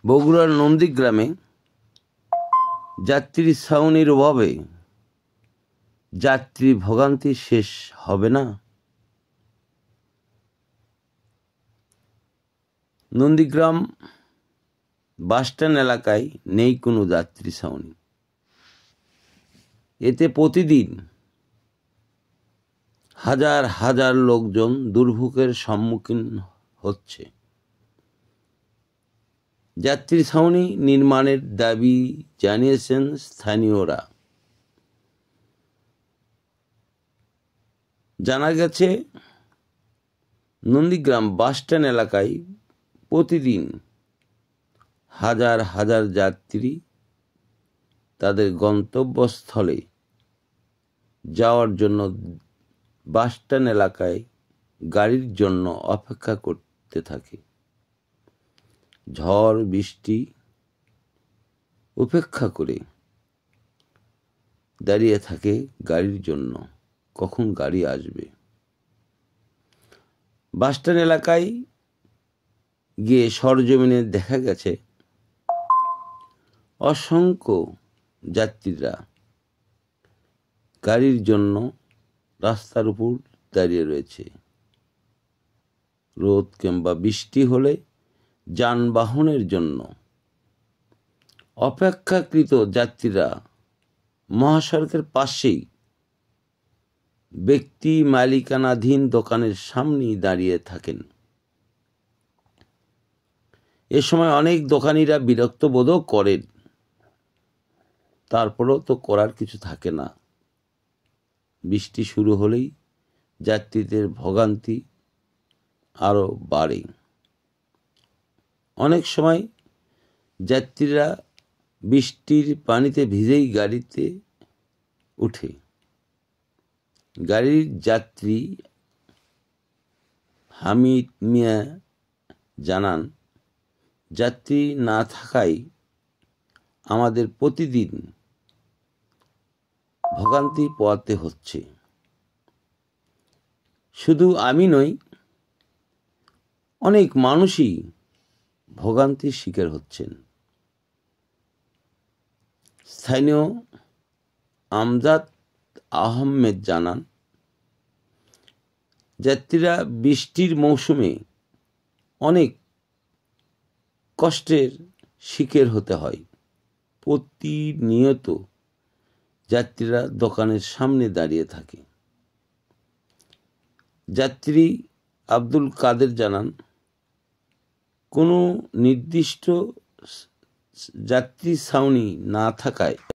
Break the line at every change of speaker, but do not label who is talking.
বগুড়ার নন্দীগ্রামে যাত্রী ছাউনির অভাবে যাত্রী ভোগান্তি শেষ হবে না। নন্দীগ্রাম বাসস্ট্যান্ড এলাকায় নেই কোনো যাত্রী ছাউনি। এতে প্রতিদিন হাজার হাজার লোকজন দুর্ভোগের সম্মুখীন হচ্ছে। যাত্রী ছাউনি নির্মাণের দাবি জানিয়েছেন স্থানীয়রা। জানা গেছে, নন্দীগ্রাম বাসস্ট্যান্ড এলাকায় প্রতিদিন হাজার হাজার যাত্রী তাদের গন্তব্যস্থলে যাওয়ার জন্য বাসস্ট্যান্ড এলাকায় গাড়ির জন্য অপেক্ষা করতে থাকে। ঝড় বৃষ্টি উপেক্ষা করে দাঁড়িয়ে থাকে গাড়ির জন্য, কখন গাড়ি আসবে। বাসস্ট্যান্ড এলাকায় গিয়ে সরজমিনে দেখা গেছে অসংখ্য যাত্রীরা গাড়ির জন্য রাস্তার উপর দাঁড়িয়ে রয়েছে। রোদ কিংবা বৃষ্টি হলে যানবাহনের জন্য অপেক্ষাকৃত যাত্রীরা মহাসড়কের পাশেই ব্যক্তি মালিকানাধীন দোকানের সামনেই দাঁড়িয়ে থাকেন। এ সময় অনেক দোকানিরা বিরক্ত বোধও করেন, তারপরেও তো করার কিছু থাকে না। বৃষ্টি শুরু হলেই যাত্রীদের ভোগান্তি আরও বাড়ে। অনেক সময় যাত্রীরা বৃষ্টির পানিতে ভিজেই গাড়িতে উঠে। গাড়ির যাত্রী হামিদ মিয়া জানান, যাত্রী না থাকায় আমাদের প্রতিদিন ভোগান্তি পোহাতে হচ্ছে। শুধু আমি নই, অনেক মানুষই ভোগান্তির শিকার হচ্ছেন। স্থানীয় আমজাদ আহমেদ জানান, যাত্রীরা বৃষ্টির মৌসুমে অনেক কষ্টের শিকার হতে হয়। প্রতিনিয়ত যাত্রীরা দোকানের সামনে দাঁড়িয়ে থাকে। যাত্রী আব্দুল কাদের জানান, কোনো নির্দিষ্ট যাত্রী ছাউনি না থাকায়